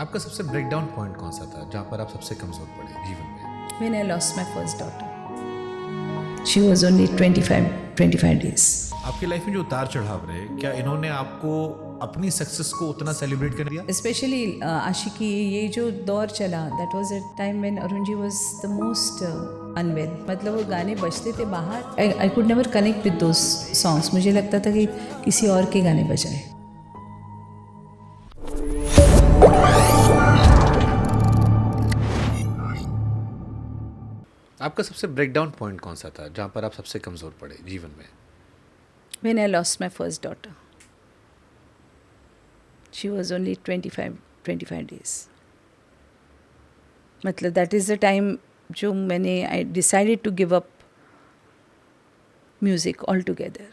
आपका सबसे breakdown point कौन सा था जहाँ पर आप सबसे कमज़ोर पड़े जीवन में? When I lost my first daughter, she was only 25 days. आपकी लाइफ में जो उतार चढ़ाव रहे, क्या इन्होंने आपको अपनी सक्सेस को उतना सेलिब्रेट कर दिया? Especially आशिकी ये जो दौर चला, that was a time when Arun ji was the most unwell. मतलब वो गाने बजते थे बाहर. I could never connect with those songs. मुझे लगता था कि किसी और के गाने बजाए. आपका सबसे ब्रेकडाउन पॉइंट कौन सा था जहाँ पर आप सबसे कमज़ोर पड़े जीवन में? When I lost my first daughter, she was only 25 days. मतलब that is the time जो मैंने I decided to give up music altogether.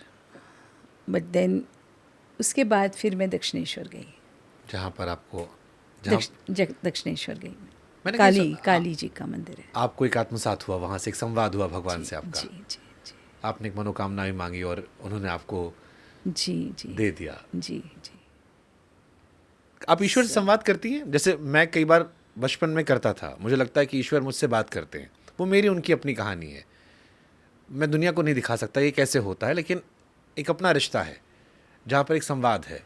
But then उसके बाद फिर मैं दक्षिणेश्वर गई. जहाँ पर आपको दक्षिणेश्वर गई. मैंने काली जी का मंदिर है. आपको एक आत्मसात हुआ, वहाँ से एक संवाद हुआ भगवान से आपका. जी जी जी आपने एक मनोकामना भी मांगी और उन्होंने आपको जी जी दे दिया. जी जी. आप ईश्वर से संवाद करती हैं? जैसे मैं कई बार बचपन में करता था, मुझे लगता है कि ईश्वर मुझसे बात करते हैं. वो मेरी उनकी अपनी कहानी है, मैं दुनिया को नहीं दिखा सकता ये कैसे होता है, लेकिन एक अपना रिश्ता है जहाँ पर एक संवाद है.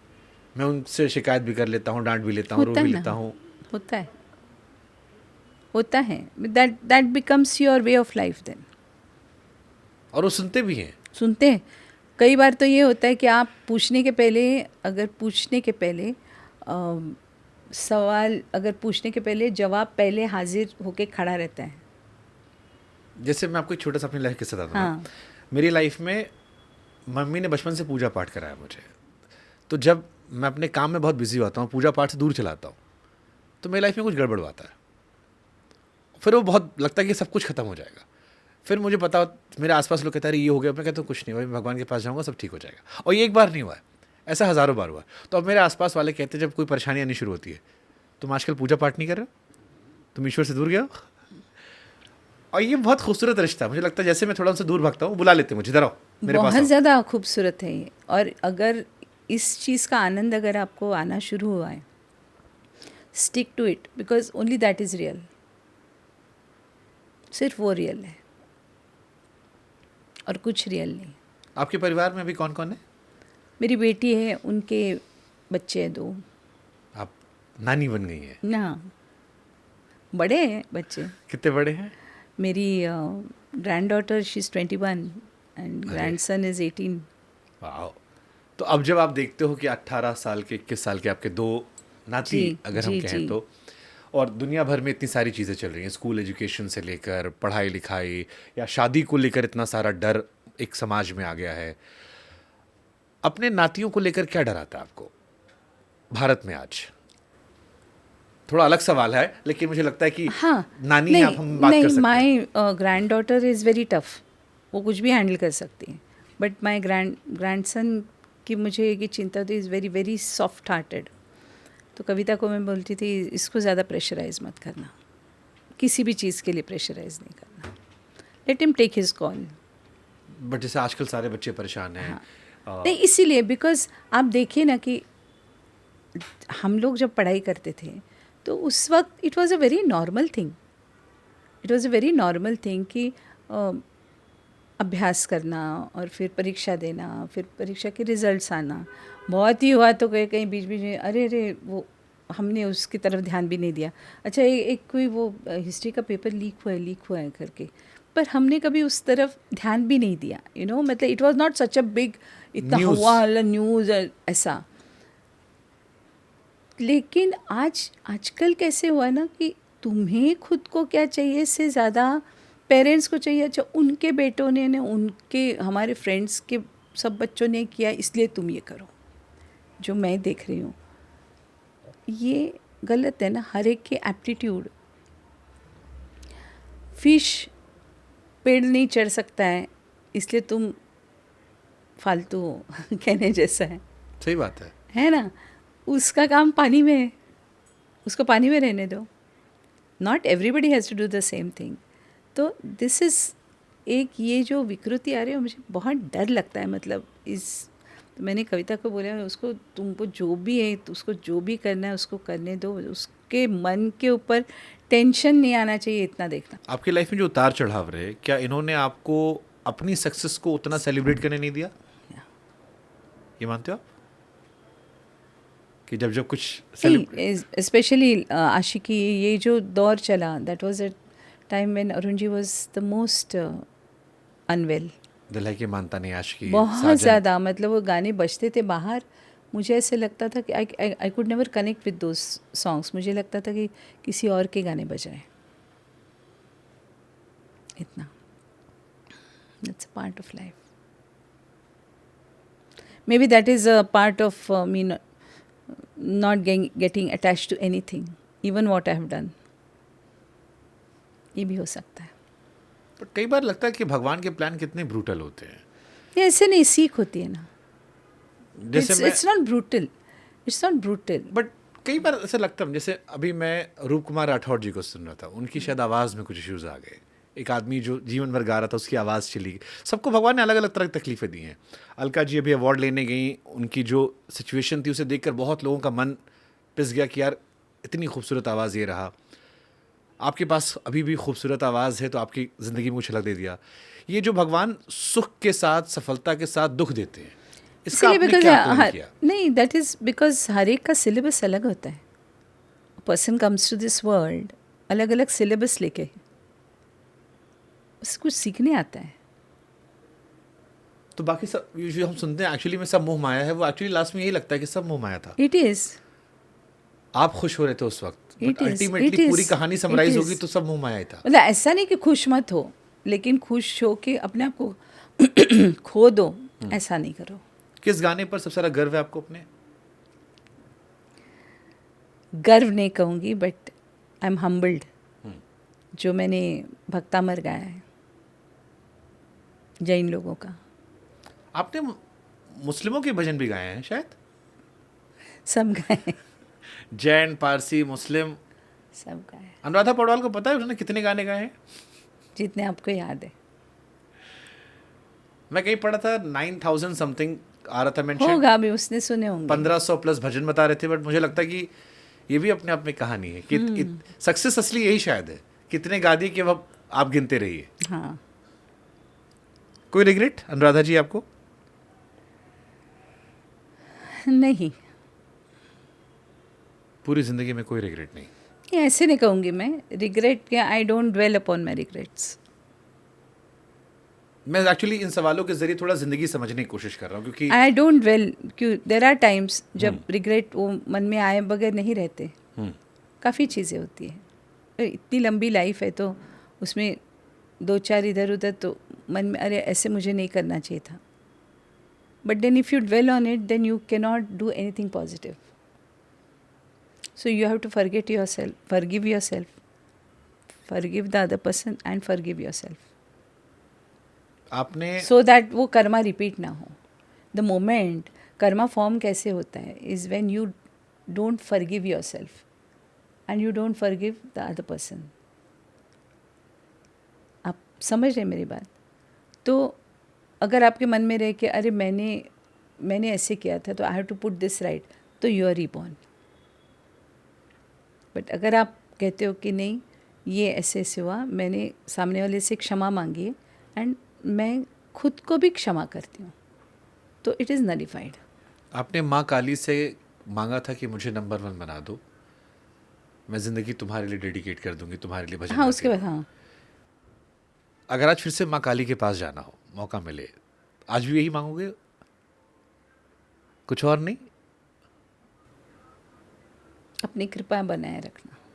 मैं उनसे शिकायत भी कर लेता हूँ, डांट भी लेता हूँ, रो भी लेता हूँ. होता है. That becomes your way of life then. और वो सुनते भी हैं. सुनते हैं. कई बार तो ये होता है कि आप पूछने के पहले सवाल अगर पूछने के पहले जवाब पहले हाजिर होके खड़ा रहता है. जैसे मैं आपको एक छोटा सा अपनी लाइफ किस्सा बताता हूँ. हाँ. मेरी लाइफ में मम्मी ने बचपन से पूजा पाठ कराया मुझे. तो जब मैं अपने काम में बहुत बिजी होता हूँ, पूजा पाठ से दूर चलाता हूँ, तो मेरी लाइफ में कुछ गड़बड़ होता है. फिर वो बहुत लगता है कि सब कुछ खत्म हो जाएगा. फिर मुझे पता, मेरे आसपास लोग कहते हैं ये हो गया. मैं कहता हूँ कुछ नहीं भाई, मैं भगवान के पास जाऊँगा, सब ठीक हो जाएगा. और ये एक बार नहीं हुआ है, ऐसा हज़ारों बार हुआ है. तो अब मेरे आसपास वाले कहते हैं जब कोई परेशानी आनी शुरू होती है, तुम आजकल पूजा पाठ नहीं कर रहे हो, तुम ईश्वर से दूर गए हो. और ये बहुत खूबसूरत रिश्ता है. मुझे लगता है जैसे मैं थोड़ा उनसे दूर भागता हूँ, बुला लेते हैं मुझे, इधर आओ मेरे पास. बहुत ज़्यादा खूबसूरत है ये. और अगर इस चीज़ का आनंद अगर आपको आना शुरू हुआ है, stick to it, because only that is real. सिर्फ वो रियल है और कुछ रियल नहीं. आपके परिवार में अभी कौन कौन है? मेरी बेटी है, उनके बच्चे हैं 2. आप नानी बन गई हैं ना, बड़े हैं बच्चे. कितने बड़े हैं? मेरी grand daughter she is 21 and grandson is 18. वाह. तो अब जब आप देखते हो कि 18 साल के 21 साल के आपके 2 नाती अगर हम कहें तो, और दुनिया भर में इतनी सारी चीज़ें चल रही हैं, स्कूल एजुकेशन से लेकर पढ़ाई लिखाई या शादी को लेकर इतना सारा डर एक समाज में आ गया है. अपने नातियों को लेकर क्या डर आता है आपको भारत में आज? थोड़ा अलग सवाल है, लेकिन मुझे लगता है कि नानी नहीं, आप हम बात कर सकते हैं. My grand daughter is very tough. वो कुछ भी हैंडल कर सकती है. बट माई ग्रैंडसन की मुझे ये चिंता थी, is very very soft hearted. तो कविता को मैं बोलती थी इसको ज़्यादा प्रेशराइज मत करना, किसी भी चीज़ के लिए प्रेशराइज नहीं करना. Let him take his call. But जैसे आजकल सारे बच्चे परेशान हैं. नहीं, इसीलिए बिकॉज आप देखिए ना कि हम लोग जब पढ़ाई करते थे तो उस वक्त it was a very normal thing कि अभ्यास करना और फिर परीक्षा देना, फिर परीक्षा के रिजल्ट्स आना. बहुत ही हुआ तो कहीं बीच में अरे वो हमने उसकी तरफ ध्यान भी नहीं दिया. अच्छा, एक कोई वो हिस्ट्री का पेपर लीक हुआ है करके, पर हमने कभी उस तरफ ध्यान भी नहीं दिया. मतलब it was not such a big, इतना हुआ न्यूज़ ऐसा. लेकिन आजकल कैसे हुआ ना कि तुम्हें खुद को क्या चाहिए से ज़्यादा पेरेंट्स को चाहिए. अच्छा, उनके बेटों ने उनके हमारे फ्रेंड्स के सब बच्चों ने किया इसलिए तुम ये करो. जो मैं देख रही हूँ ये गलत है ना. हर एक के एप्टीट्यूड. फिश पेड़ नहीं चढ़ सकता है इसलिए तुम फालतू हो कहने जैसा है. सही बात है ना. उसका काम पानी में है, उसको पानी में रहने दो. Not everybody has to do the same thing. तो दिस इज़ एक ये जो विकृति आ रही है मुझे बहुत डर लगता है. मतलब तो मैंने कविता को बोला उसको तुमको जो भी है तो उसको जो भी करना है उसको करने दो. आपके मन के ऊपर टेंशन नहीं आना चाहिए, इतना देखना। आपकी लाइफ में जो उतार चढ़ाव रहे, क्या इन्होंने आपको अपनी सक्सेस को उतना सेलिब्रेट करने नहीं दिया? ये मानते हो आप कि जब जब कुछ स्पेशली आशिकी, ये जो दौर चला, that was a time when Arun ji was the most unwell, दिल है कि मानता नहीं, आशिकी, बहुत साजन, ज़्यादा। मतलब वो गाने बजते थे बाहर, मुझे ऐसे लगता था कि I could never connect with those songs. मुझे लगता था कि किसी और के गाने बजाएं, इतना। That's a part of life. May be that is a part of me not getting attached to anything, even what I have done. ये भी हो सकता है। पर कई बार लगता है कि भगवान के प्लान कितने ब्रूटल होते हैं। ये ऐसे नहीं, सीख होती है ना। जैसे it's not brutal, it's not brutal. But कई बार ऐसा लगता है, जैसे अभी मैं रूप कुमार राठौड़ जी को सुन रहा था, उनकी शायद आवाज़ में कुछ इश्यूज आ गए। एक आदमी जो जीवन भर गा रहा था, उसकी आवाज़ चली गई। सबको भगवान ने अलग अलग तरह की तकलीफें दी हैं। अलका जी अभी अवार्ड लेने गई, उनकी जो सिचुएशन थी उसे देखकर बहुत लोगों का मन पिस गया कि यार इतनी खूबसूरत आवाज़ ये रहा। आपके पास अभी भी खूबसूरत आवाज़ है, तो आपकी ज़िंदगी में कुछ झलक दे दिया। ये जो भगवान सुख के साथ, सफलता के साथ दुख देते हैं, इसका आपने क्या प्लान किया? नहीं, दैट इज़ बिकॉज हर एक का सिलेबस अलग होता है। Person comes to this world अलग अलग सिलेबस लेके, बस कुछ सीखने आता है। तो बाकी सब जो हम सुनते हैं एक्चुअली में सब मोह माया है, वो एक्चुअली लास्ट में यही लगता है कि सब मोह माया था। It is. आप खुश हो रहे थे उस वक्त, It is, अल्टीमेटली it पूरी is, कहानी it समराइज is. होगी तो सब मोह माया ही था। मतलब ऐसा नहीं कि खुश मत हो, लेकिन खुश हो के अपने आप को खो दो, ऐसा नहीं करो। किस गाने पर सबसे ज़्यादा गर्व है आपको अपने? गर्व नहीं कहूँगी, बट आई एम हम्बल्ड। जो मैंने भक्तामर गाया है जैन लोगों का। आपने मुस्लिमों के भजन भी गाए हैं शायद? सब गाए, जैन, पारसी, मुस्लिम, सब गाए, अनुराधा पौडवाल को पता है उन्होंने कितने गाने गाए हैं? जितने आपको याद है। मैं कहीं पढ़ा था 9000 समथिंग आ रहा था मेंशन। होगा भी, उसने सुने होंगे। 1500 प्लस भजन बता रहे थे, बट मुझे लगता है कि ये भी अपने आप में कहानी है कि सक्सेस असली यही शायद है, कितने गा दिए कि अब आप गिनते रहिए। हाँ। कोई रिग्रेट अनुराधा जी आपको? नहीं, पूरी जिंदगी में कोई रिग्रेट नहीं? ये ऐसे नहीं कहूँगी मैं। रिग्रेट क्या, I don't dwell upon my regrets. मैं एक्चुअली इन सवालों के जरिए थोड़ा जिंदगी समझने की कोशिश कर रहा हूँ, क्योंकि आई डोंट ड्वेल, क्यों देर आर टाइम्स जब रिग्रेट वो मन में आए बगैर नहीं रहते। काफ़ी चीज़ें होती है, इतनी लंबी लाइफ है तो उसमें दो चार इधर उधर तो मन में अरे ऐसे मुझे नहीं करना चाहिए था। But then if you dwell on it, then you cannot do anything positive. So you have to forget yourself, forgive yourself, forgive the other person and forgive yourself. आपने So that वो कर्मा रिपीट ना हो। The moment Karma form कैसे होता है is when you don't forgive yourself and you don't forgive the other person. आप समझ रहे मेरी बात? तो अगर आपके मन में रहे कि अरे मैंने ऐसे किया था तो I have to put this right, तो you are reborn. बट अगर आप कहते हो कि नहीं ये ऐसे ऐसे हुआ, मैंने सामने वाले से क्षमा मांगी है एंड मैं खुद को भी क्षमा करती हूँ, तो इट इज़ नलिफाइड। आपने माँ काली से मांगा था कि मुझे नंबर 1 बना दो, मैं ज़िंदगी तुम्हारे लिए डेडिकेट कर दूंगी, तुम्हारे लिए भजन। हाँ, उसके बाद हाँ। अगर आज फिर से माँ काली के पास जाना हो, मौका मिले, आज भी यही मांगोगे? कुछ और नहीं? अपनी कृपा बनाए रखना।